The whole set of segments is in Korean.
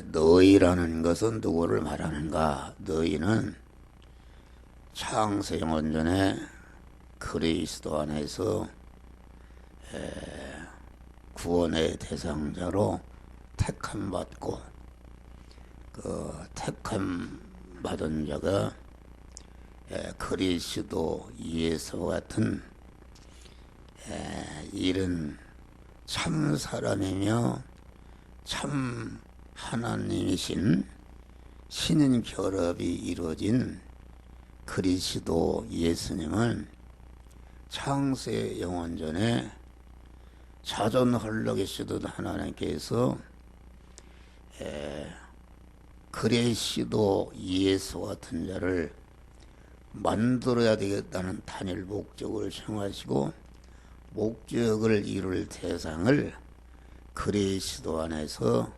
너희라는 것은 누구를 말하는가? 너희는 창세 영원전에 그리스도 안에서 구원의 대상자로 택함 받고 그 택함 받은 자가 그리스도 예수와 같은 이른 참 사람이며 참 하나님이신 신인 결합이 이루어진 그리스도 예수님은 창세 영원전에 자존 헐렁이시던 하나님께서 그리스도 예수 같은 자를 만들어야 되겠다는 단일 목적을 정하시고 목적을 이룰 대상을 그리스도 안에서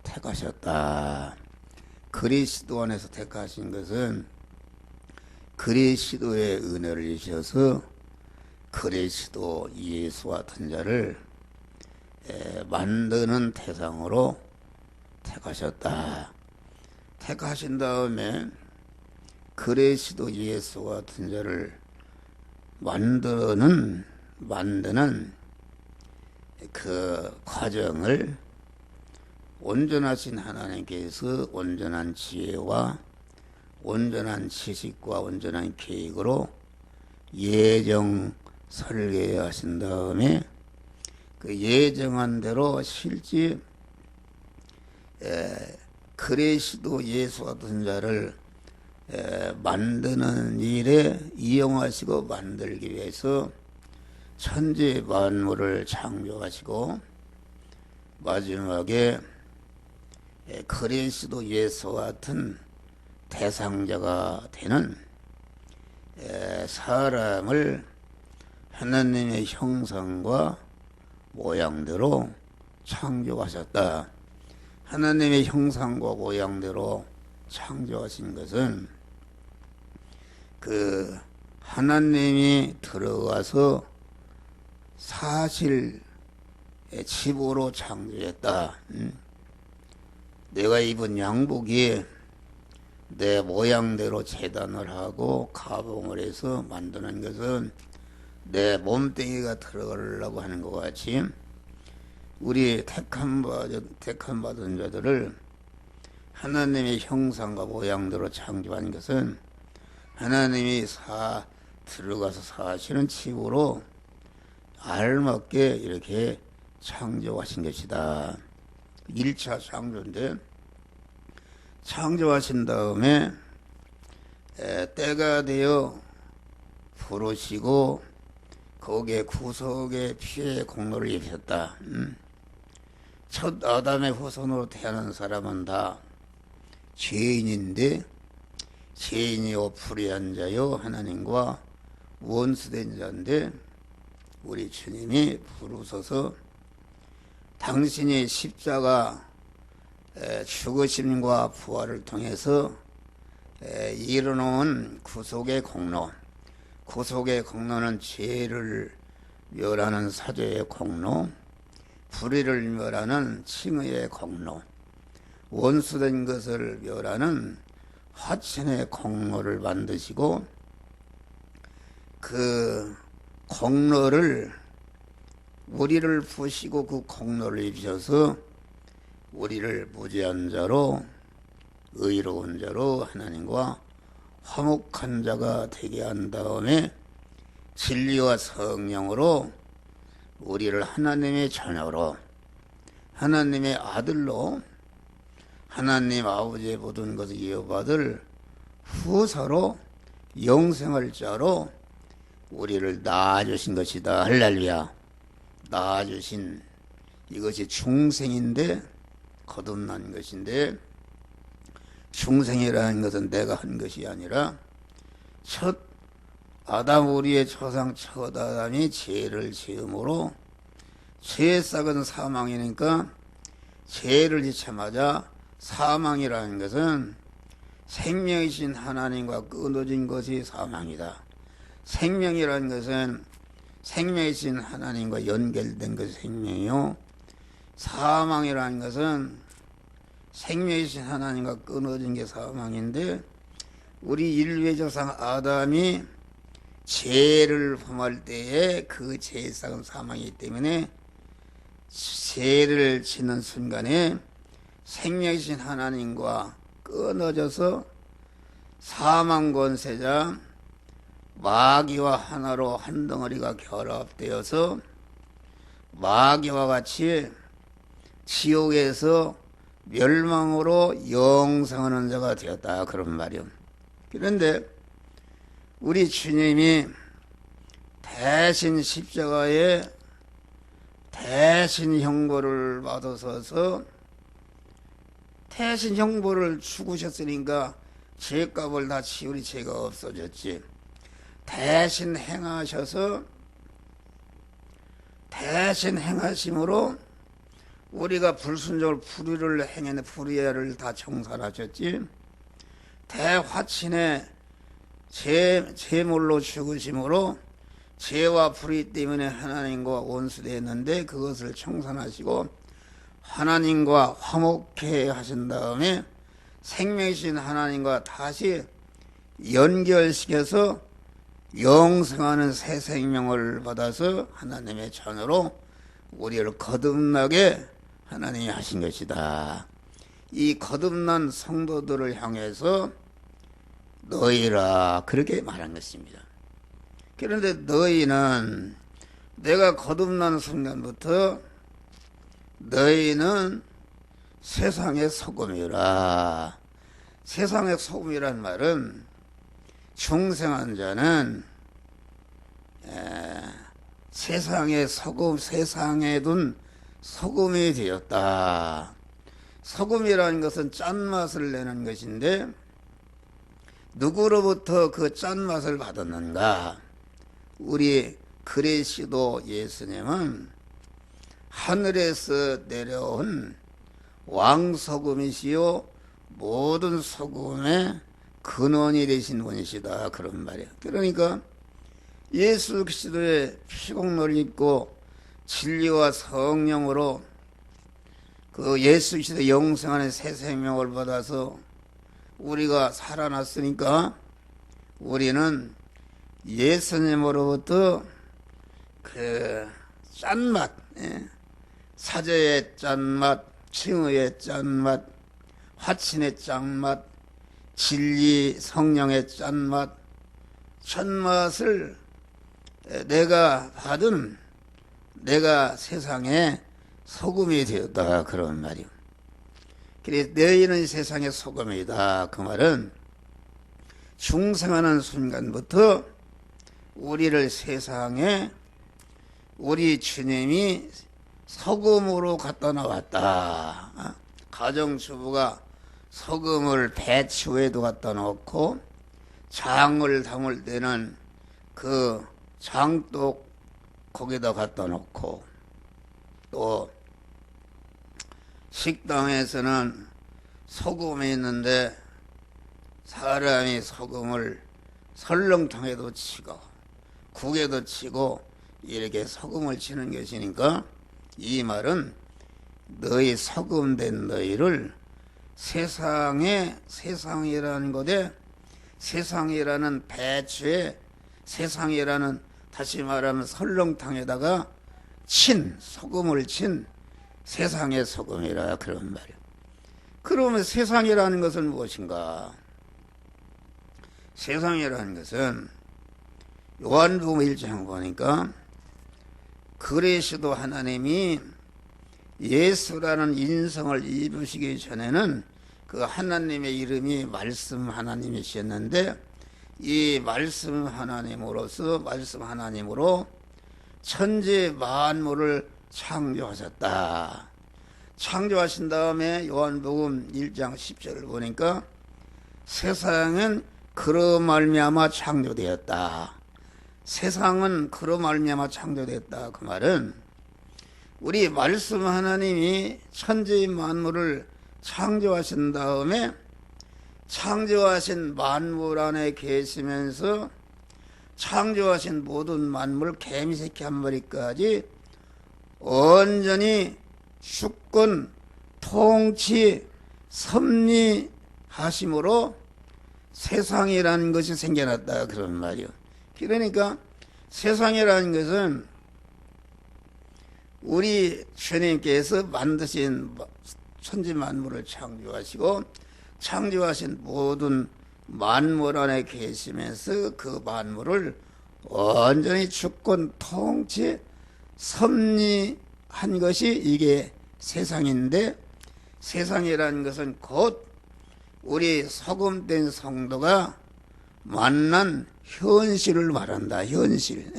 택하셨다. 그리스도 안에서 택하신 것은 그리스도의 은혜를 주셔서 그리스도 예수 같은 자를 만드는 대상으로 택하셨다. 택하신 다음에 그리스도 예수 같은 자를 만드는 그 과정을 온전하신 하나님께서 온전한 지혜와 온전한 지식과 온전한 계획으로 예정 설계하신 다음에 그 예정한 대로 실제 그리스도 예수 같은 자를 만드는 일에 이용하시고 만들기 위해서 천지 만물을 창조하시고 마지막에 그리스도 예수 같은 대상자가 되는 사람을 하나님의 형상과 모양대로 창조하셨다. 하나님의 형상과 모양대로 창조하신 것은 그 하나님이 들어가서 사실 집으로 창조했다. 내가 입은 양복이 내 모양대로 재단을 하고 가봉을 해서 만드는 것은 내 몸뚱이가 들어가려고 하는 것 같이 우리 택함 받은 자들을 하나님의 형상과 모양대로 창조한 것은 하나님이 들어가서 사시는 집으로 알맞게 이렇게 창조하신 것이다. 1차 창조인데 창조하신 다음에 때가 되어 부르시고 거기에 구속의 피의 공로를 입혔다. 첫 아담의 후손으로 태어난 사람은 다 죄인인데 죄인이요 불의한 자요 하나님과 원수된 자인데 우리 주님이 부르셔서 당신이 십자가 죽으심과 부활을 통해서 이뤄놓은 구속의 공로, 구속의 공로는 죄를 멸하는 사죄의 공로, 불의를 멸하는 칭의의 공로, 원수된 것을 멸하는 화친의 공로를 만드시고 그 공로를 우리를 부시고 그 공로를 입으셔서 우리를 무죄한 자로 의로운 자로 하나님과 화목한 자가 되게 한 다음에 진리와 성령으로 우리를 하나님의 자녀로 하나님의 아들로 하나님 아버지의 모든 것을 이어받을 후사로 영생할 자로 우리를 낳아주신 것이다. 할렐루야. 낳아주신 이것이 중생인데 거듭난 것인데 중생이라는 것은 내가 한 것이 아니라 첫 아담 우리의 조상 첫 아담이 죄를 지음으로 죄의 싹은 사망이니까 죄를 지자마자 사망이라는 것은 생명이신 하나님과 끊어진 것이 사망이다. 생명이라는 것은 생명이신 하나님과 연결된 것이 생명이요 사망이라는 것은 생명이신 하나님과 끊어진 게 사망인데, 우리 인류의 조상 아담이 죄를 범할 때에 그 죄상은 사망이기 때문에 죄를 짓는 순간에 생명이신 하나님과 끊어져서 사망 권세자 마귀와 하나로 한 덩어리가 결합되어서 마귀와 같이 지옥에서 멸망으로 영생하는 자가 되었다, 그런 말이요. 그런데 우리 주님이 대신 십자가에 대신 형벌을 받으셔서 대신 형벌을 죽으셨으니까 죄값을 다 치우리 죄가 없어졌지. 대신 행하셔서 대신 행하심으로 우리가 불순종을 불의를 행했는데 불의를 다 청산하셨지. 대화친의 제물로 죽으심으로 죄와 불의 때문에 하나님과 원수되었는데 그것을 청산하시고 하나님과 화목해 하신 다음에 생명이신 하나님과 다시 연결시켜서 영생하는 새 생명을 받아서 하나님의 자녀로 우리를 거듭나게 하나님이 하신 것이다. 이 거듭난 성도들을 향해서 너희라 그렇게 말한 것입니다. 그런데 너희는 내가 거듭난 순간부터 너희는 세상의 소금이라. 세상의 소금이란 말은 중생한 자는 세상의 소금, 세상에 둔 소금이 되었다. 소금이라는 것은 짠맛을 내는 것인데 누구로부터 그 짠맛을 받았는가? 우리 그리스도 예수님은 하늘에서 내려온 왕소금이시요 모든 소금의 근원이 되신 분이시다, 그런 말이야. 그러니까 예수 그리스도의 피공로를 입고 진리와 성령으로 그 예수 그리스도 영생하는 새 생명을 받아서 우리가 살아났으니까 우리는 예수님으로부터 그 짠맛, 사제의 짠맛, 칭의의 짠맛, 화친의 짠맛, 진리 성령의 짠맛, 짠맛을 내가 받은 내가 세상에 소금이 되었다, 그런 말이요. 그래서 너희는 세상의 소금이다. 그 말은 중생하는 순간부터 우리를 세상에 우리 주님이 소금으로 갖다 놔왔다. 가정주부가 소금을 배추에도 갖다 놓고 장을 담을 때는 그 장독 거기다 갖다 놓고 또 식당에서는 소금이 있는데 사람이 소금을 설렁탕에도 치고 국에도 치고 이렇게 소금을 치는 것이니까 이 말은 너희 소금된 너희를 세상이라는 것에 세상이라는 배추에 세상이라는 다시 말하면 설렁탕에다가 소금을 친 세상의 소금이라, 그런 말이에요. 그러면 세상이라는 것은 무엇인가? 세상이라는 것은 요한복음 1장 보니까 그리스도 하나님이 예수라는 인성을 입으시기 전에는 그 하나님의 이름이 말씀 하나님이셨는데 이 말씀 하나님으로 천지 만물을 창조하셨다. 창조하신 다음에 요한복음 1장 10절을 보니까 세상은 그로 말미암아 창조되었다. 세상은 그로 말미암아 창조됐다. 그 말은 우리 말씀 하나님이 천지 만물을 창조하신 다음에 창조하신 만물 안에 계시면서 창조하신 모든 만물 개미새끼 한 마리까지 온전히 주권, 통치, 섭리하심으로 세상이라는 것이 생겨났다 그런 말이요. 그러니까 세상이라는 것은 우리 주님께서 만드신 천지 만물을 창조하시고 창조하신 모든 만물 안에 계시면서 그 만물을 완전히 주권 통치 섭리한 것이 이게 세상인데, 세상이라는 것은 곧 우리 소금된 성도가 만난 현실을 말한다. 현실.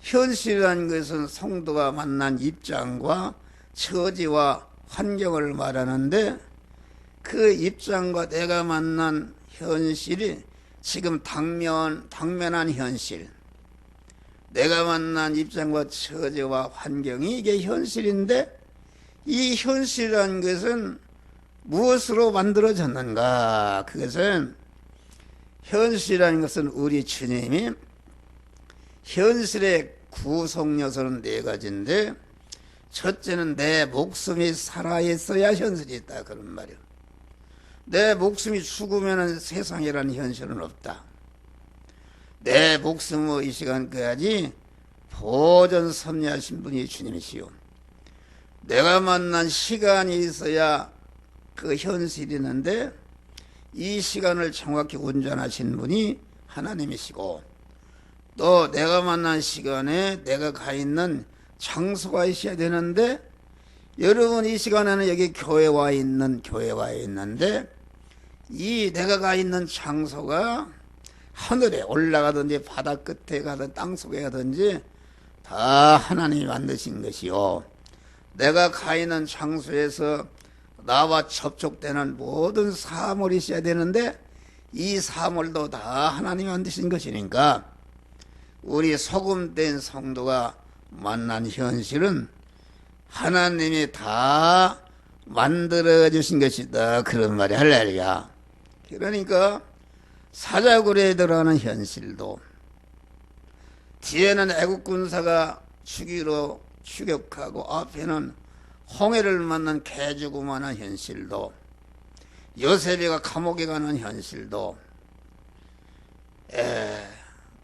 현실이라는 것은 성도가 만난 입장과 처지와 환경을 말하는데, 그 입장과 내가 만난 현실이 지금 당면한 현실, 내가 만난 입장과 처지와 환경이 이게 현실인데, 이 현실이라는 것은 무엇으로 만들어졌는가? 그것은 현실이라는 것은 우리 주님이 현실의 구성 요소는 네 가지인데, 첫째는 내 목숨이 살아있어야 현실이 있다 그런 말이야. 내 목숨이 죽으면 세상이라는 현실은 없다. 내 목숨을 이 시간까지 보존 섭리하신 분이 주님이시오. 내가 만난 시간이 있어야 그 현실이 있는데, 이 시간을 정확히 운전하신 분이 하나님이시고, 또 내가 만난 시간에 내가 가 있는 장소가 있어야 되는데, 여러분 이 시간에는 여기 교회에 있는데, 이 내가 가 있는 장소가 하늘에 올라가든지 바다 끝에 가든 땅 속에 가든지 다 하나님이 만드신 것이요, 내가 가 있는 장소에서 나와 접촉되는 모든 사물이 있어야 되는데, 이 사물도 다 하나님이 만드신 것이니까 우리 소금된 성도가 만난 현실은 하나님이 다 만들어 주신 것이다 그런 말이 할렐루야. 그러니까 사자굴에 들어가는 현실도, 뒤에는 애국 군사가 죽이로 추격하고 앞에는 홍해를 만난 개죽음만한 현실도, 요셉이가 감옥에 가는 현실도,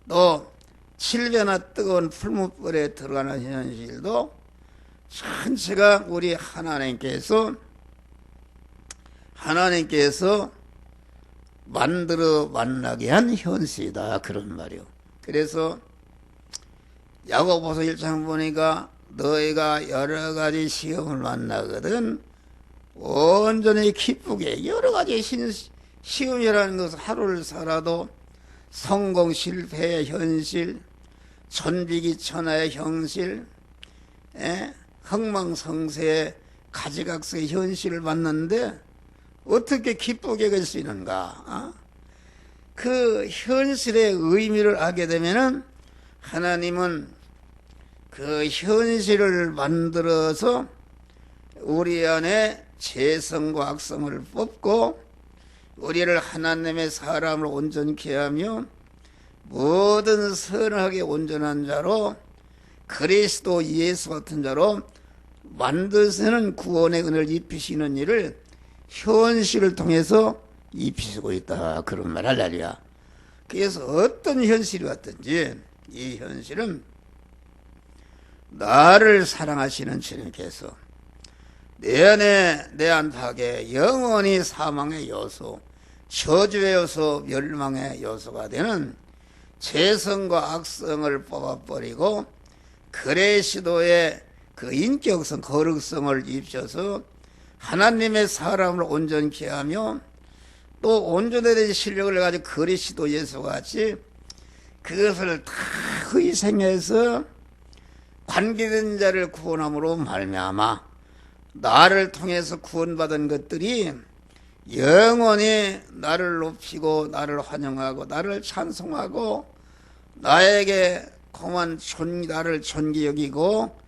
또 7배나 뜨거운 풀무불에 들어가는 현실도 전체가 우리 하나님께서 만들어 만나게 한 현실이다 그런 말이요. 그래서 야고보서 1장 보니까 너희가 여러 가지 시험을 만나거든 온전히 기쁘게, 여러 가지 시험이라는 것은 하루를 살아도 성공 실패의 현실, 천비기천하의 현실, 흥망성쇠의 가지각색의 현실을 만났는데 어떻게 기쁘게 갈 수 있는가? 그 현실의 의미를 알게 되면은 하나님은 그 현실을 만들어서 우리 안에 재성과 악성을 뽑고 우리를 하나님의 사람으로 온전케 하며 모든 선하게 온전한 자로 그리스도 예수 같은 자로 만드시는 구원의 은혜를 입히시는 일을 현실을 통해서 입히시고 있다 그런 말 할렐루야. 그래서 어떤 현실이 왔든지 이 현실은 나를 사랑하시는 주님께서 내 안에 내 안팎에 영원히 사망의 요소, 저주의 요소, 멸망의 요소가 되는 재성과 악성을 뽑아버리고 그레시도의 그 인격성, 거룩성을 입혀서 하나님의 사람을 온전케 하며 또 온전에 대한 실력을 가지고 그리스도 예수같이 그것을 다 희생해서 관계된 자를 구원함으로 말미암아 나를 통해서 구원받은 것들이 영원히 나를 높이고 나를 환영하고 나를 찬송하고 나에게 공한 나를 존귀 여기고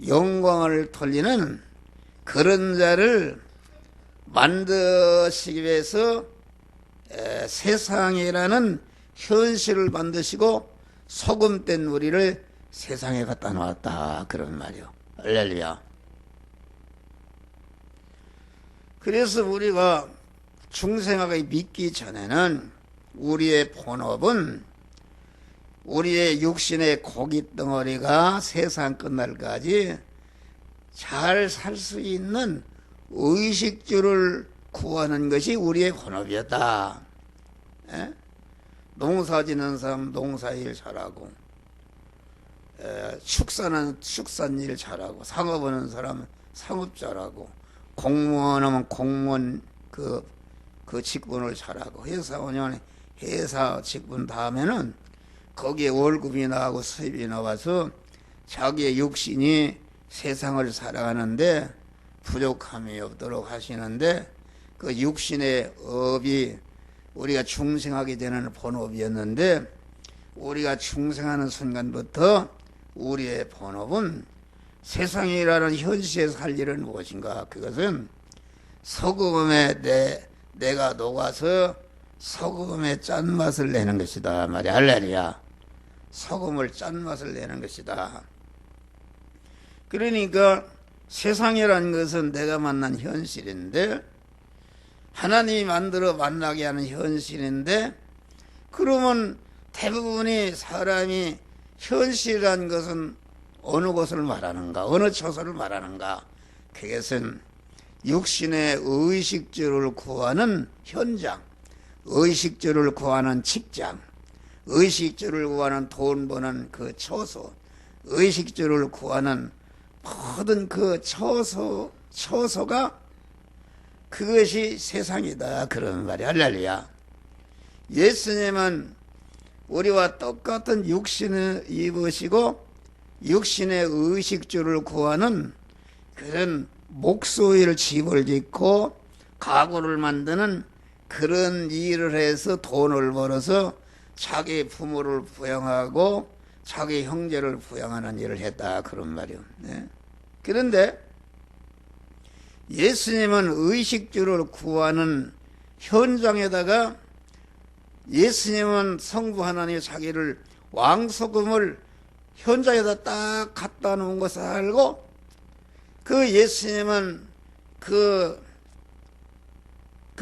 영광을 돌리는 그런 자를 만드시기 위해서 세상이라는 현실을 만드시고 소금된 우리를 세상에 갖다 놓았다 그런 말이요. 할렐루야. 그래서 우리가 중생하게 믿기 전에는 우리의 본업은 우리의 육신의 고기 덩어리가 세상 끝날까지 잘 살 수 있는 의식주를 구하는 것이 우리의 본업이었다. 에? 농사 짓는 사람 농사일 잘하고, 축사는 축산일 잘하고, 상업하는 사람은 상업 잘하고, 공무원 하면 공무원 그 직분을 잘하고, 회사원이면 회사 직분 다음에는 거기에 월급이 나오고 수입이 나와서 자기의 육신이 세상을 살아가는데 부족함이 없도록 하시는데, 그 육신의 업이 우리가 중생하게 되는 본업이었는데, 우리가 중생하는 순간부터 우리의 본업은 세상이라는 현실에 살 일은 무엇인가? 그것은 소금에 내가 녹아서 소금의 짠맛을 내는 것이다 말이야. 할렐루야. 소금을 짠맛을 내는 것이다. 그러니까 세상이라는 것은 내가 만난 현실인데, 하나님이 만들어 만나게 하는 현실인데, 그러면 대부분이 사람이 현실이라는 것은 어느 것을 말하는가, 어느 처소를 말하는가? 그것은 육신의 의식주를 구하는 현장, 의식주를 구하는 직장, 의식주를 구하는 돈 버는 그 처소, 의식주를 구하는 모든 그 처소가 그것이 세상이다, 그런 말이야. 할렐루야. 예수님은 우리와 똑같은 육신을 입으시고 육신의 의식주를 구하는 그런 목소리를 집을 짓고 가구를 만드는 그런 일을 해서 돈을 벌어서 자기 부모를 부양하고 자기 형제를 부양하는 일을 했다, 그런 말이요. 네. 그런데 예수님은 의식주를 구하는 현장에다가, 예수님은 성부 하나님이 자기를 왕소금을 현장에다 딱 갖다 놓은 것을 알고, 그 예수님은 그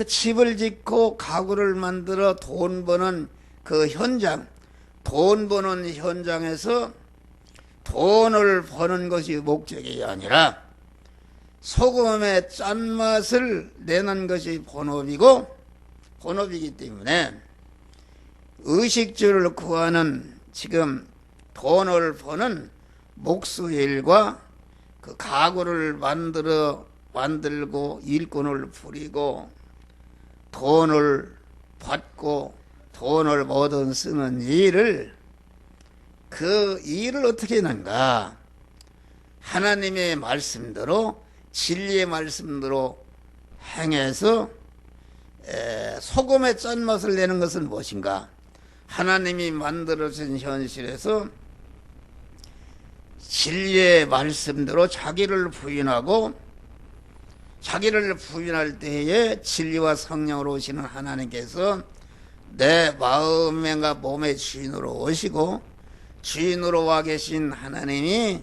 집을 짓고 가구를 만들어 돈 버는 그 현장, 돈 버는 현장에서 돈을 버는 것이 목적이 아니라 소금의 짠맛을 내는 것이 본업이기 때문에 의식주를 구하는 지금 돈을 버는 목수일과 그 가구를 만들고 일꾼을 부리고 돈을 받고 돈을 모든 쓰는 일을, 그 일을 어떻게 하는가? 하나님의 말씀대로, 진리의 말씀대로 행해서 소금의 짠맛을 내는 것은 무엇인가? 하나님이 만들어진 현실에서 진리의 말씀대로 자기를 부인하고, 자기를 부인할 때에 진리와 성령으로 오시는 하나님께서 내 마음과 몸의 주인으로 오시고, 주인으로 와 계신 하나님이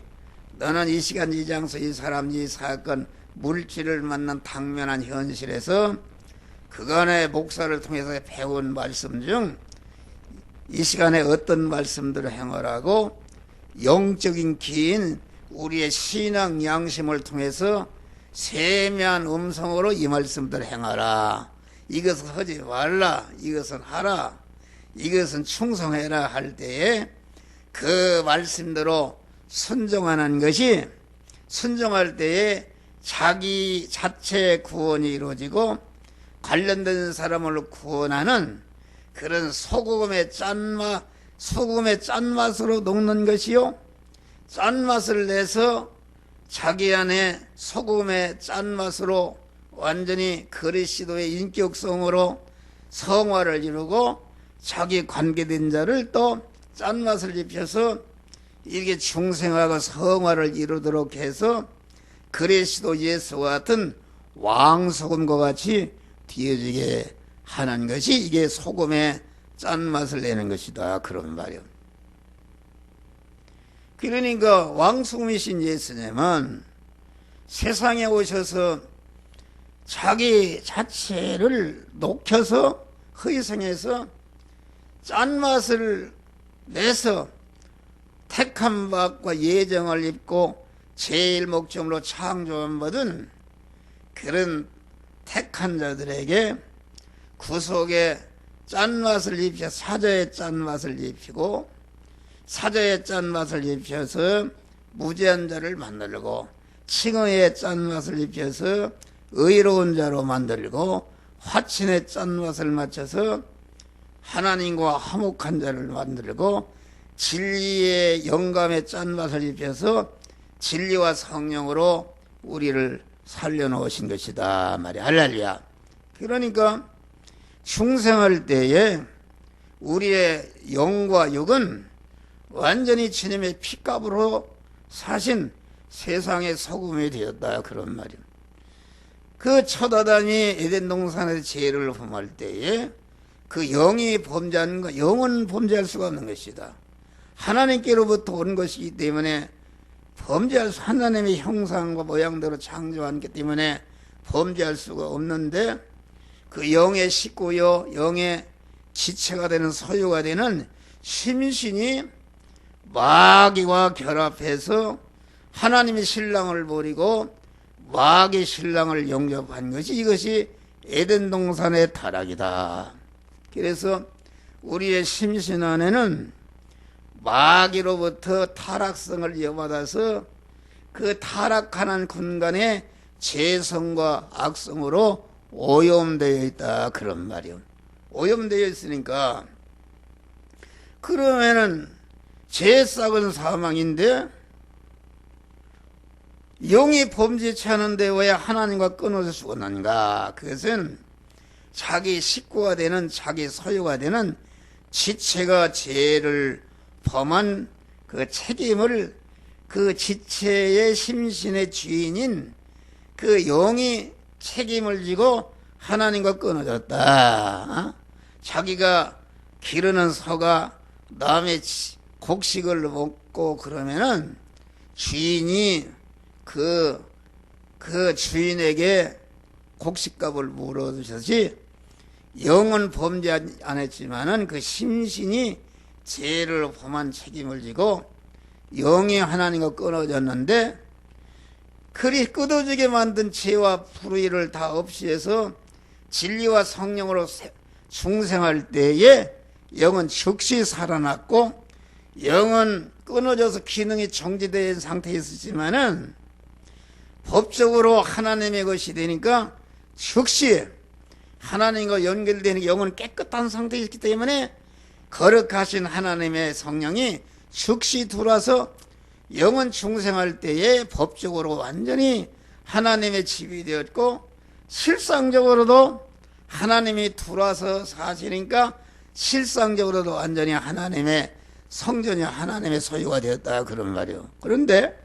너는 이 시간 이 장소 이 사람 이 사건 물질을 만난 당면한 현실에서 그간의 목사를 통해서 배운 말씀 중 이 시간에 어떤 말씀들을 행하라고, 영적인 기인 우리의 신앙 양심을 통해서 세미한 음성으로 이 말씀들을 행하라, 이것을 하지 말라, 이것은 하라, 이것은 충성해라 할 때에 그 말씀대로 순종하는 것이, 순종할 때에 자기 자체의 구원이 이루어지고 관련된 사람을 구원하는 그런 소금의 짠맛으로 녹는 것이요, 짠맛을 내서 자기 안에 소금의 짠맛으로 완전히 그리스도의 인격성으로 성화를 이루고 자기 관계된 자를 또 짠맛을 입혀서 이렇게 중생하고 성화를 이루도록 해서 그리스도 예수와 같은 왕소금과 같이 되어지게 하는 것이, 이게 소금의 짠맛을 내는 것이다, 그런 말이요. 그러니까 왕소금이신 예수님은 세상에 오셔서 자기 자체를 녹여서 희생해서 짠맛을 내서 택한 밥과 예정을 입고 제일 목적으로 창조받은 그런 택한 자들에게 구속의 짠맛을 입혀 사자의 짠맛을 입히고 사자의 짠맛을 입혀서 무죄한 자를 만들고 칭의의 짠맛을 입혀서 의로운 자로 만들고 화친의 짠맛을 맞춰서 하나님과 화목한 자를 만들고 진리의 영감의 짠맛을 입혀서 진리와 성령으로 우리를 살려놓으신 것이다 말이야. 할렐루야. 그러니까 중생할 때에 우리의 영과 육은 완전히 주님의 피값으로 사신 세상의 소금이 되었다 그런 말이야. 그 첫 아담이 에덴 동산에서 죄를 범할 때에 그 영이 범죄하는 것, 영은 범죄할 수가 없는 것이다. 하나님께로부터 온 것이기 때문에 범죄할 수, 하나님의 형상과 모양대로 창조하기 때문에 범죄할 수가 없는데 그 영의 식구요, 영의 지체가 되는 소유가 되는 심신이 마귀와 결합해서 하나님의 신랑을 버리고 마귀의 신랑을 영접한 것이 이것이 에덴 동산의 타락이다. 그래서 우리의 심신 안에는 마귀로부터 타락성을 이어받아서 그 타락하는 군간의 죄성과 악성으로 오염되어 있다 그런 말이요. 오염되어 있으니까 그러면은 죄 싹은 사망인데 영이 범죄치 않은데 왜 하나님과 끊어질 수가 없는가? 그것은 자기 식구가 되는 자기 소유가 되는 지체가 죄를 범한 그 책임을 그 지체의 심신의 주인인 그 영이 책임을 지고 하나님과 끊어졌다. 자기가 기르는 소가 남의 곡식을 먹고 그러면은 주인이 그 주인에게 곡식값을 물어주셨지, 영은 범죄 안 했지만은 그 심신이 죄를 범한 책임을 지고 영이 하나님과 끊어졌는데, 그리 끊어지게 만든 죄와 불의를 다 없이해서 진리와 성령으로 중생할 때에 영은 즉시 살아났고, 영은 끊어져서 기능이 정지된 상태에 있었지만은 법적으로 하나님의 것이 되니까 즉시 하나님과 연결되는 영은 깨끗한 상태에 있기 때문에 거룩하신 하나님의 성령이 즉시 들어와서 영은 중생할 때에 법적으로 완전히 하나님의 집이 되었고, 실상적으로도 하나님이 들어와서 사시니까 실상적으로도 완전히 하나님의 성전이 하나님의 소유가 되었다 그런 말이요. 그런데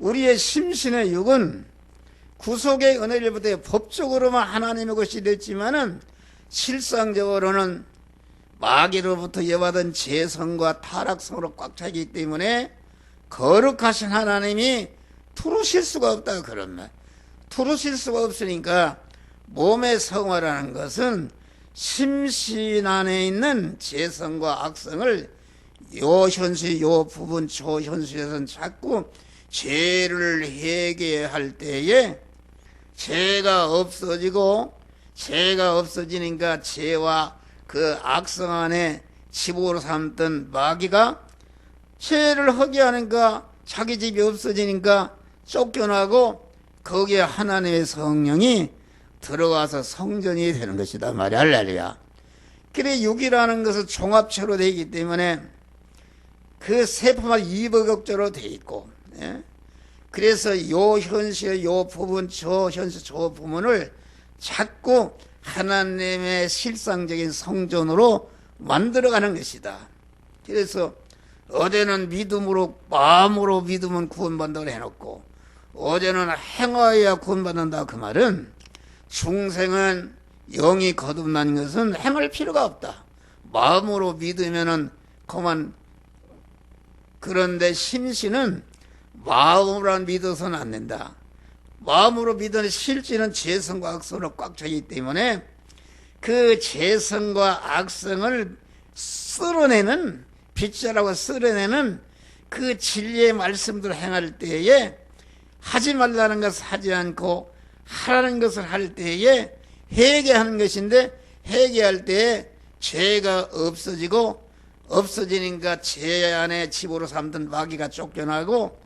우리의 심신의 육은 구속의 은혜로부터 법적으로만 하나님의 것이 됐지만은 실상적으로는 마귀로부터 이어받은 죄성과 타락성으로 꽉 차기 때문에 거룩하신 하나님이 투르실 수가 없다 그런 말. 투르실 수가 없으니까 몸의 성화라는 것은 심신 안에 있는 죄성과 악성을 요 현실, 요 부분, 저 현실에서는 자꾸 죄를 회개할 때에 죄가 없어지고, 죄가 없어지니까 죄와 그 악성 안에 집으로 삼던 마귀가 죄를 하게 하니까 자기 집이 없어지니까 쫓겨나고 거기에 하나님의 성령이 들어가서 성전이 되는 것이다 말이야. 할렐루야. 그래 육이라는 것은 종합체로 되기 때문에 그 세포만 200억조로 되어 있고, 예? 그래서 요 현실, 요 부분, 저 현실, 저 부분을 자꾸 하나님의 실상적인 성전으로 만들어가는 것이다. 그래서 어제는 믿음으로, 마음으로 믿으면 구원받는다고 해놓고 어제는 행하여야 구원받는다 그 말은, 중생은 영이 거듭난 것은 행할 필요가 없다. 마음으로 믿으면은 그만. 그런데 심신은 마음으로 믿어서는 안 된다. 마음으로 믿는 실제는 죄성과 악성으로 꽉 차기 때문에 그 죄성과 악성을 쓸어내는, 빗자라고 쓸어내는 그 진리의 말씀들을 행할 때에 하지 말라는 것을 하지 않고 하라는 것을 할 때에 회개하는 것인데, 회개할 때에 죄가 없어지고, 없어지니까 죄 안에 집으로 삼던 마귀가 쫓겨나고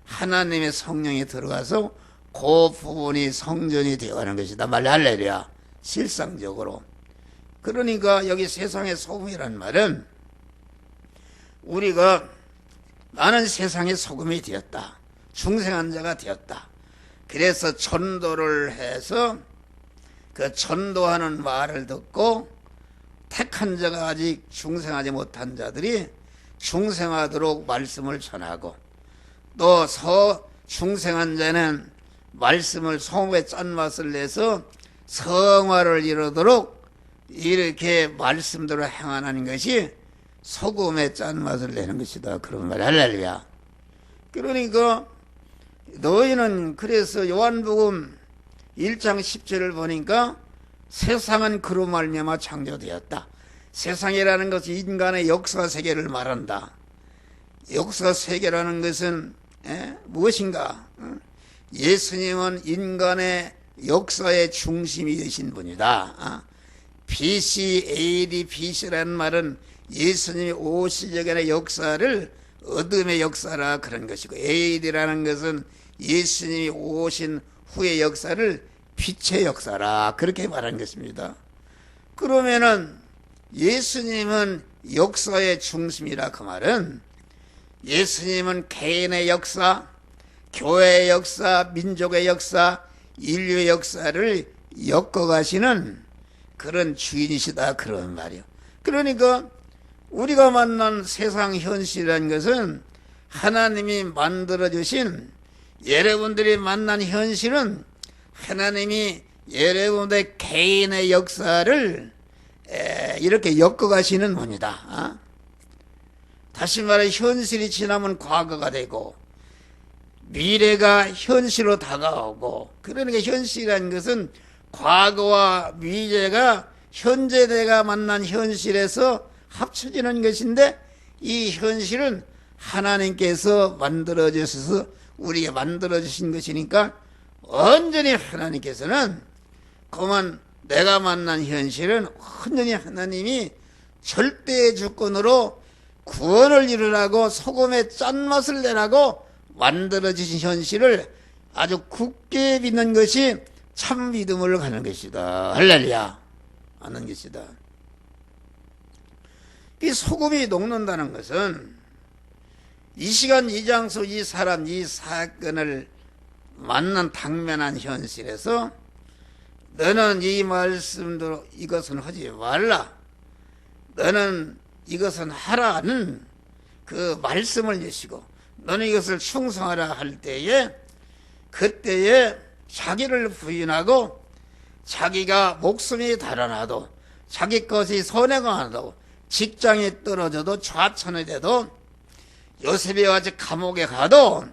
하나님의 성령이 들어가서 그 부분이 성전이 되어가는 것이다. 할렐루야. 실상적으로. 그러니까 여기 세상의 소금이란 말은 우리가 나는 세상의 소금이 되었다. 중생한 자가 되었다. 그래서 전도를 해서 그 전도하는 말을 듣고 택한 자가 아직 중생하지 못한 자들이 중생하도록 말씀을 전하고, 또 중생한 자는 말씀을 소금의 짠맛을 내서 성화를 이루도록 이렇게 말씀대로 행하는 것이 소금의 짠맛을 내는 것이다. 그런 말. 할렐루야. 그러니까 너희는, 그래서 요한복음 1장 10절을 보니까 세상은 그로 말미암아 창조되었다. 세상이라는 것은 인간의 역사 세계를 말한다. 역사 세계라는 것은 무엇인가? 예수님은 인간의 역사의 중심이 되신 분이다. BC, AD, BC라는 말은 예수님이 오시기 전의 역사를 어둠의 역사라 그런 것이고, AD라는 것은 예수님이 오신 후의 역사를 빛의 역사라 그렇게 말한 것입니다. 그러면은 예수님은 역사의 중심이라 그 말은 예수님은 개인의 역사, 교회의 역사, 민족의 역사, 인류의 역사를 엮어가시는 그런 주인이시다 그런 말이요. 그러니까 우리가 만난 세상 현실이라는 것은 하나님이 만들어주신, 여러분들이 만난 현실은 하나님이 여러분들의 개인의 역사를 이렇게 엮어가시는 분이다. 다시 말해 현실이 지나면 과거가 되고 미래가 현실로 다가오고, 그러니까 현실이라는 것은 과거와 미래가 현재 내가 만난 현실에서 합쳐지는 것인데, 이 현실은 하나님께서 만들어주셔서 우리에게 만들어주신 것이니까 온전히 하나님께서는, 그만 내가 만난 현실은 온전히 하나님이 절대의 주권으로 구원을 이루라고 소금의 짠맛을 내라고 만들어주신 현실을 아주 굳게 믿는 것이 참 믿음을 가는 것이다. 할렐루야. 하는 것이다. 이 소금이 녹는다는 것은 이 시간, 이 장소, 이 사람, 이 사건을 만난 당면한 현실에서 너는 이 말씀대로 이것은 하지 말라, 너는 이것은 하라는 그 말씀을 주시고, 너는 이것을 충성하라 할 때에, 그때에 자기를 부인하고 자기가 목숨이 달아나도, 자기 것이 손해가 나도, 직장이 떨어져도, 좌천이 돼도, 요셉이 아직 감옥에 가도,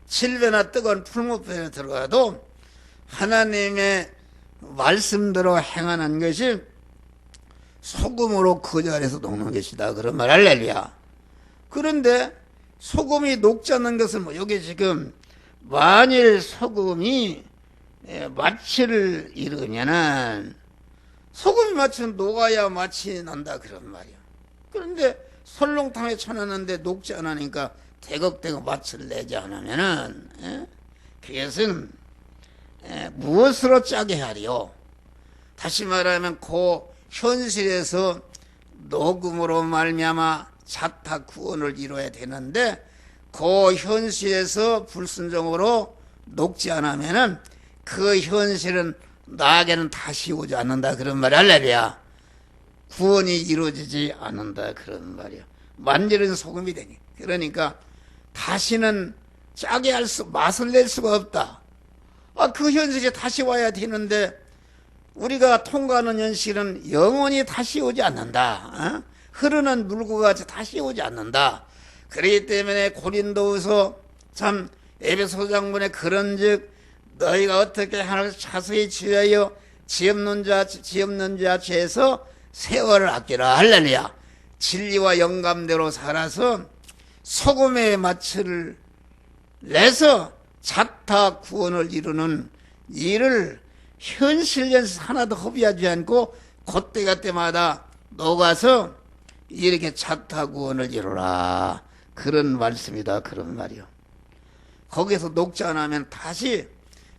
칠배나 뜨거운 풀무불에 들어가도 하나님의 말씀대로 행하는 것이 소금으로 그 자리에서 녹는 것이다. 그런 말. 할렐루야. 그런데 소금이 녹지 않는 것은 뭐, 여기 지금 만일 소금이 마취를 이루면은, 소금이 마취는 녹아야 마취 난다 그런 말이야. 그런데 설렁탕에 쳐놨는데 녹지 않으니까 대걱대걱 마취를 내지 않으면은 그것은 무엇으로 짜게 하리요? 다시 말하면 그 현실에서 녹음으로 말미암아 자타 구원을 이루어야 되는데, 그 현실에서 불순종으로 녹지 않으면은 그 현실은 나에게는 다시 오지 않는다 그런 말이야. 할렐루야. 구원이 이루어지지 않는다 그런 말이야. 만지는 소금이 되니, 그러니까 다시는 짜게 할 맛을 낼 수가 없다. 그 현실이 다시 와야 되는데 우리가 통과하는 현실은 영원히 다시 오지 않는다. 흐르는 물과 같이 다시 오지 않는다. 그렇기 때문에 고린도후서 참 에베소 장군의 그런즉 너희가 어떻게 하나님께서 자세히 지어여 지 없는 자 죄에서 세월을 아끼라. 할렐루야. 진리와 영감대로 살아서 소금의 마취를 내서 자타 구원을 이루는 일을 현실에서 하나도 허비하지 않고 그때가 때마다 녹아서 이렇게 자타 구원을 이루라. 그런 말씀이다. 그런 말이요. 거기서 녹지 않으면 다시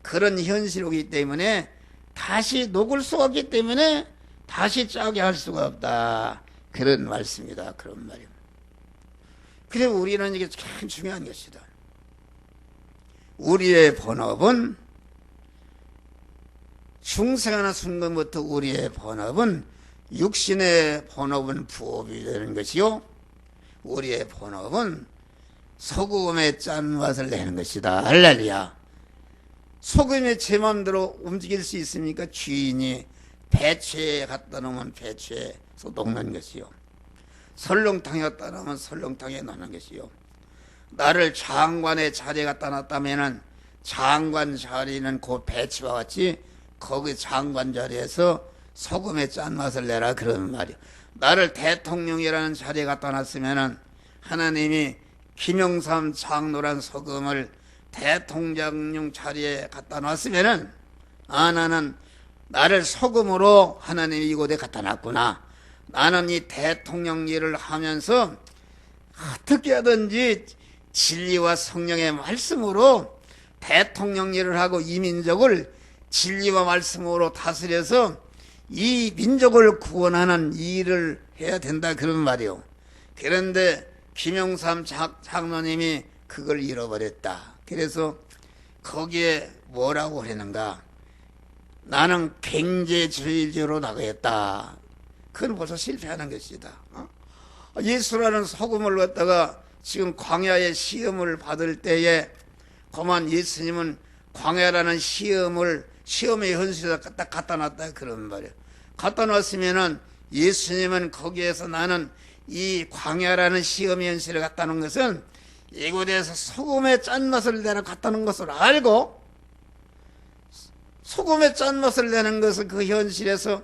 그런 현실이 오기 때문에 다시 녹을 수가 없기 때문에 다시 짜게 할 수가 없다. 그런 말씀이다. 그런 말이요. 그래 우리는 이게 참 중요한 것이다. 우리의 본업은 중생하는 순간부터 우리의 본업은 육신의 본업은 부업이 되는 것이요. 우리의 본업은 소금의 짠맛을 내는 것이다. 할렐루야. 소금이 제 마음대로 움직일 수 있습니까? 주인이 배추에 갖다 놓으면 배추에서 녹는 것이요. 설렁탕에 갖다 놓으면 설렁탕에 녹는 것이요. 나를 장관의 자리에 갖다 놨다면은 장관 자리는 그 배추와 같이 거기 장관 자리에서 소금의 짠맛을 내라. 그런 말이요. 나를 대통령이라는 자리에 갖다 놨으면은 하나님이 김영삼 장로란 소금을 대통령 자리에 갖다 놨으면은 나는 나를 소금으로 하나님이 이곳에 갖다 놨구나. 나는 이 대통령 일을 하면서 어떻게 하든지 진리와 성령의 말씀으로 대통령 일을 하고 이 민족을 진리와 말씀으로 다스려서 이 민족을 구원하는 일을 해야 된다. 그런 말이요. 그런데 김영삼 장로님이 그걸 잃어버렸다. 그래서 거기에 뭐라고 했는가? 나는 경제주의자로 나가겠다. 그건 벌써 실패하는 것이다. 예수라는 소금을 갖다가 지금 광야의 시험을 받을 때에 그만 예수님은 광야라는 시험의 현실에다 갖다 놨다. 그런 말이에요. 갖다 놨으면은 예수님은 거기에서 나는 이 광야라는 시험의 현실을 갖다 놓은 것은 이곳에서 소금의 짠맛을 내라 갖다 놓은 것을 알고 소금의 짠맛을 내는 것은 그 현실에서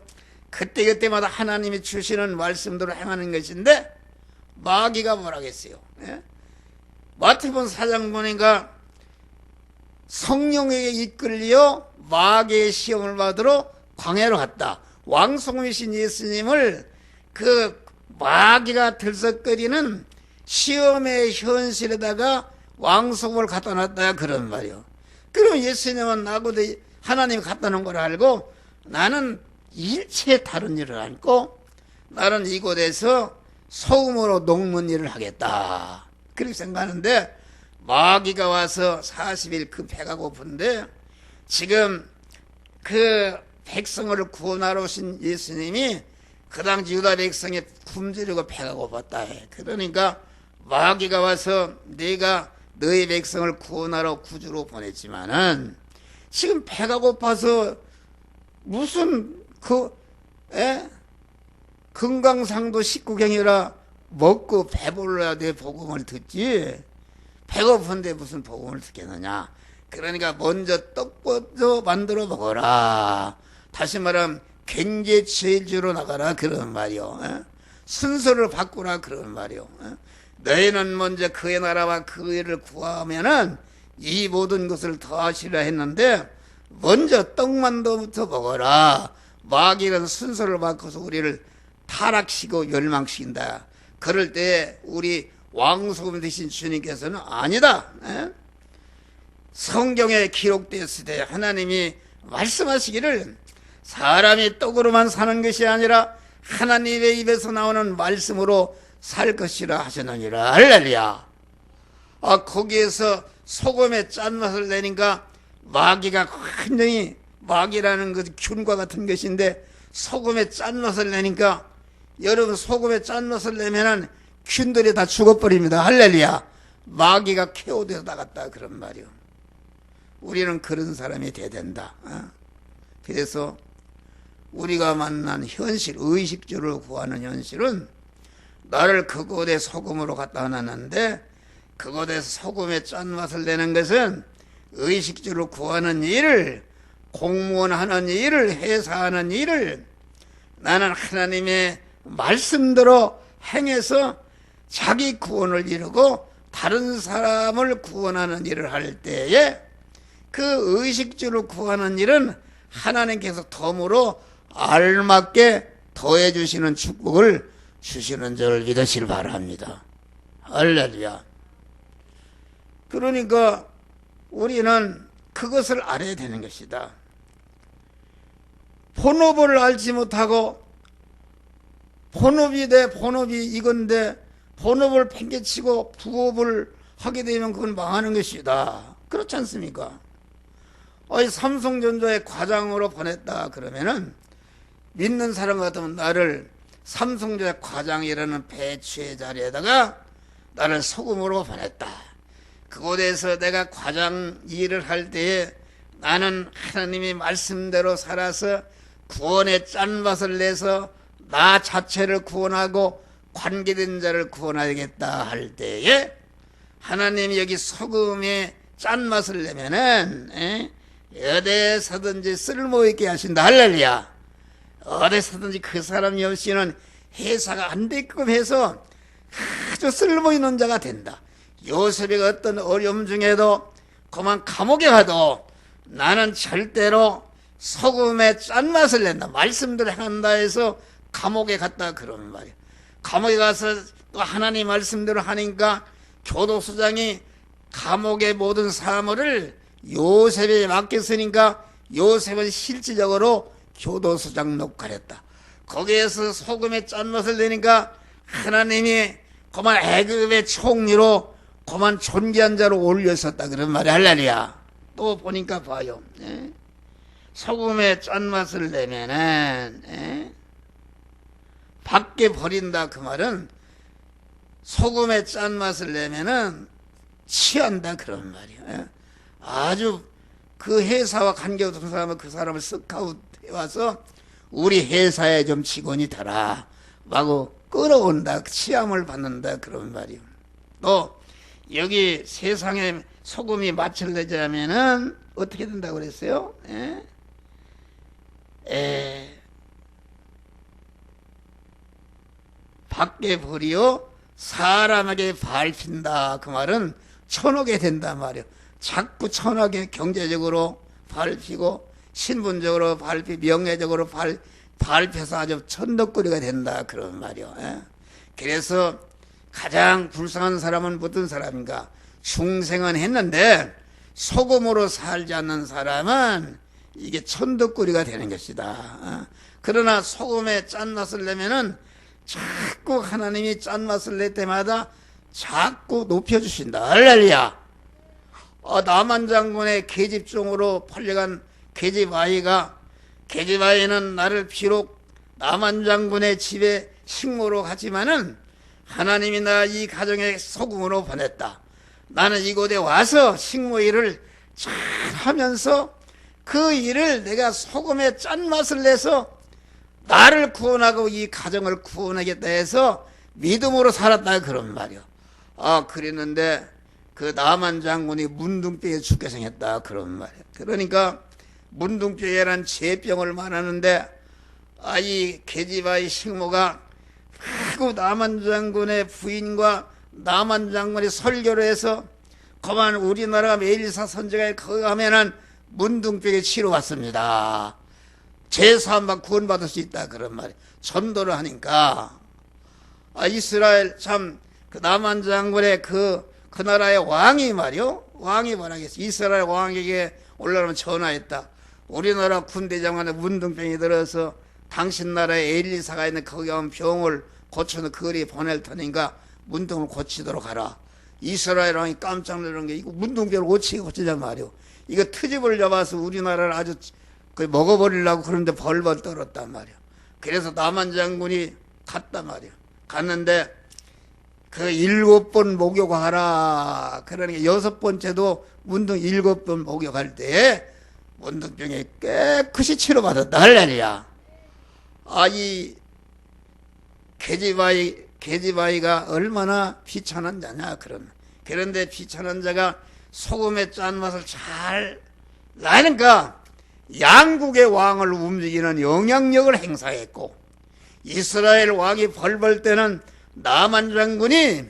그때그때마다 하나님이 주시는 말씀대로 행하는 것인데 마귀가 뭐라겠어요? 예? 마태복음 4장 보니까 성령에게 이끌려 마귀의 시험을 받으러 광야로 갔다. 왕성이신 예수님을 그 마귀가 들썩거리는 시험의 현실에다가 왕성을 갖다 놨다. 그런 말이요. 그럼 예수님은 나보다 하나님이 갖다 놓은 걸 알고 나는 일체 다른 일을 안고 나는 이곳에서 소금으로 녹는 일을 하겠다. 그렇게 생각하는데 마귀가 와서 40일 그 배가 고픈데 지금 그 백성을 구원하러 오신 예수님이 그 당시 유다 백성이 굶주리고 배가 고팠다 해. 그러니까 마귀가 와서 내가 너희 백성을 구원하러 구주로 보냈지만은 지금 배가 고파서 무슨 금강상도 19경이라 먹고 배불러야 돼 복음을 듣지. 배고픈데 무슨 복음을 듣겠느냐. 그러니까 먼저 떡부터 만들어 먹어라. 다시 말하면 경제체질로 나가라. 그런 말이요. 순서를 바꾸라. 그런 말이요. 너희는 먼저 그의 나라와 그 일을 구하면은 이 모든 것을 더하시라 했는데 먼저 떡만두부터 먹어라. 마귀는 순서를 바꿔서 우리를 타락시키고 멸망시킨다. 그럴 때 우리 왕소금 되신 주님께서는 아니다. 성경에 기록되었을 때 하나님이 말씀하시기를 사람이 떡으로만 사는 것이 아니라 하나님의 입에서 나오는 말씀으로 살 것이라 하셨느니라. 할렐루야. 거기에서 소금의 짠맛을 내니까 마귀가 완전히 마귀라는 것 균과 같은 것인데 소금의 짠맛을 내니까 여러분 소금의 짠맛을 내면은 균들이 다 죽어버립니다. 할렐루야. 마귀가 KO되어 나갔다. 그런 말이요. 우리는 그런 사람이 돼야 된다. 그래서 우리가 만난 현실, 의식주를 구하는 현실은 나를 그곳에 소금으로 갖다 놨는데 그곳에서 소금의 짠맛을 내는 것은 의식주로 구하는 일을, 공무원 하는 일을, 회사하는 일을 나는 하나님의 말씀대로 행해서 자기 구원을 이루고 다른 사람을 구원하는 일을 할 때에 그 의식주로 구하는 일은 하나님께서 덤으로 알맞게 더해 주시는 축복을 주시는 줄 믿으시길 바랍니다. 할렐루야. 그러니까 우리는 그것을 알아야 되는 것이다. 본업을 알지 못하고 본업이 이건데 본업을 팽개치고 부업을 하게 되면 그건 망하는 것이다. 그렇지 않습니까? 삼성전자의 과장으로 보냈다 그러면은 믿는 사람 같으면 나를 삼성전자 과장이라는 배추의 자리에다가 나를 소금으로 보냈다. 그곳에서 내가 과장 일을 할 때에 나는 하나님의 말씀대로 살아서 구원의 짠맛을 내서 나 자체를 구원하고 관계된 자를 구원하겠다 할 때에 하나님이 여기 소금의 짠맛을 내면은 어디서든지 쓸모있게 하신다. 할렐루야. 어디서든지 그 사람이 없이는 회사가 안 되게끔 해서 아주 쓸모있는 자가 된다. 요셉이 어떤 어려움 중에도 그만 감옥에 가도 나는 절대로 소금의 짠맛을 낸다. 말씀대로 행한다 해서 감옥에 갔다 그러는 말이야. 감옥에 가서 또 하나님 말씀대로 하니까 교도소장이 감옥의 모든 사물을 요셉에 맡겼으니까 요셉은 실질적으로 교도소장 녹화를 했다. 거기에서 소금의 짠맛을 내니까 하나님이 그만 애굽의 총리로 그만 존귀한 자로 올렸었다 그런 말이 할렐루야. 또 보니까 봐요. 소금의 짠맛을 내면은 밖에 버린다 그 말은 소금의 짠맛을 내면은 취한다 그런 말이야. 아주 그 회사와 관계없는 사람은 그 사람을 스카우트 해와서 우리 회사에 좀 직원이 되라 하고 끌어온다. 취함을 받는다 그런 말이야. 또 여기 세상에 소금이 맛을 내자면은 어떻게 된다고 그랬어요? 밖에 버리어 사람에게 밟힌다. 그 말은 천하게 된단 말이에요. 자꾸 천하게 경제적으로 밟히고 신분적으로 밟히 명예적으로 밟혀서 아주 천덕거리가 된다 그런 말이에요. 그래서 가장 불쌍한 사람은 어떤 사람인가? 중생은 했는데 소금으로 살지 않는 사람은 이게 천덕거리가 되는 것이다. 그러나 소금에 짠맛을 내면은 자꾸 하나님이 짠맛을 낼 때마다 자꾸 높여주신다. 할렐루야. 남한 장군의 계집종으로 팔려간 계집아이는 나를 비록 남한 장군의 집에 식모로 갔지만은 하나님이 나 이 가정에 소금으로 보냈다. 나는 이곳에 와서 식모 일을 잘 하면서 그 일을 내가 소금에 짠맛을 내서 나를 구원하고 이 가정을 구원하겠다 해서 믿음으로 살았다 그런 말이요. 그랬는데 그 남한 장군이 문둥병에 죽게 생겼다 그런 말이에요. 그러니까 문둥병이란 재병을 말하는데 이 계집아이 식모가 그 남한 장군의 부인과 남한 장군이 설교를 해서 그만 우리나라 메일사 선지자에 거기 가면은 문둥병에 치료받습니다. 제사함만 구원받을 수 있다 그런 말이에요. 전도를 하니까 이스라엘 참 그 남한 장군의 그 나라의 왕이 말이요. 왕이 뭐라겠어. 이스라엘 왕에게 올라오면 전화했다. 우리나라 군대장관에 문둥병이 들어서 당신 나라에 엘리사가 있는 거기 가면 병을 고쳐서 거리에 보낼 테니까 문둥을 고치도록 하라. 이스라엘 왕이 깜짝 놀란 게 이거 문둥병을 어떻게 고치자 말이요. 이거 트집을 잡아서 우리나라를 아주 먹어버리려고 그런데 벌벌 떨었단 말이야. 그래서 남한 장군이 갔단 말이야. 갔는데 그 7번 목욕하라. 그러니까 6번째도 문둥 7번 목욕할 때 문둥병에 깨끗이 치료받았다. 할렐루야. 이 계집아이가 얼마나 비천한 자냐. 그런 그런데 비천한 자가 소금의 짠맛을 잘 나니까 양국의 왕을 움직이는 영향력을 행사했고, 이스라엘 왕이 벌벌 때는 나만 장군이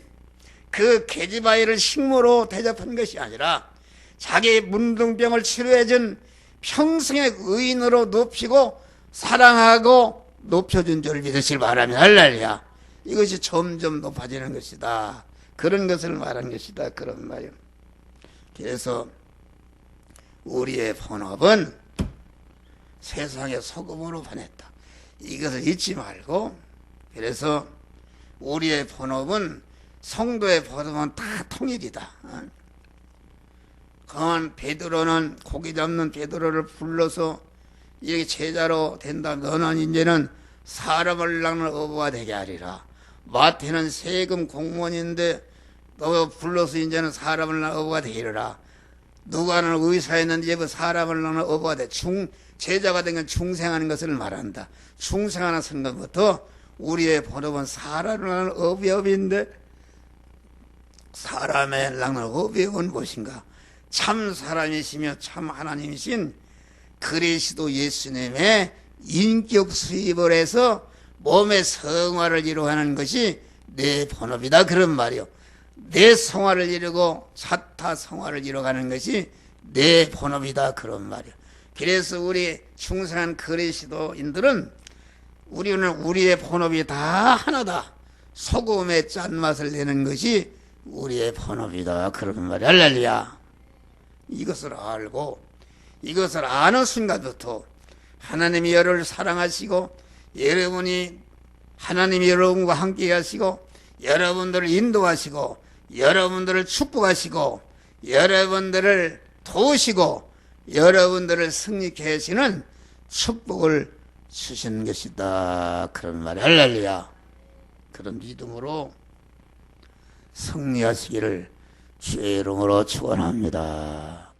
그 계집아이를 식모로 대접한 것이 아니라 자기 문둥병을 치료해준 평생의 의인으로 높이고 사랑하고 높여준 줄 믿으실 바라며 할렐루야. 이것이 점점 높아지는 것이다. 그런 것을 말한 것이다. 그런 말이요. 그래서 우리의 본업은 세상의 소금으로 보냈다. 이것을 잊지 말고, 그래서 우리의 본업은, 성도의 본업은 다 통일이다. 그만 베드로는, 고기 잡는 베드로를 불러서 이게 제자로 된다. 너는 이제는 사람을 낚는 어부가 되게 하리라. 마태는 세금 공무원인데 너 불러서 이제는 사람을 낚는 어부가 되리라. 누가는 의사였는데 이제 사람을 낚는 어부가 돼. 제자가 된 건 중생하는 것을 말한다. 중생하는 순간부터 우리의 본업은 사람을 낚는 어부업인데, 사람의 낚는 어부업은 무엇인가? 참 사람이시며 참 하나님이신 그리스도 예수님의 인격 수입을 해서 몸의 성화를 이루어가는 것이 내 본업이다. 그런 말이요. 내 성화를 이루고 사타 성화를 이루어가는 것이 내 본업이다. 그런 말이요. 그래서 우리 충성한 그리스도인들은 우리는 우리의 본업이 다 하나다. 소금의 짠맛을 내는 것이 우리의 본업이다. 그런 말이야. 할렐루야. 이것을 알고, 이것을 아는 순간부터 하나님이 여러분을 사랑하시고, 여러분이 하나님이 여러분과 함께 하시고, 여러분들을 인도하시고, 여러분들을 축복하시고, 여러분들을 도우시고, 여러분들을 승리케 하시는 축복을 주시는 것이다. 그런 말이 할렐루야. 그런 믿음으로 승리하시기를 주의 이름으로 축원합니다.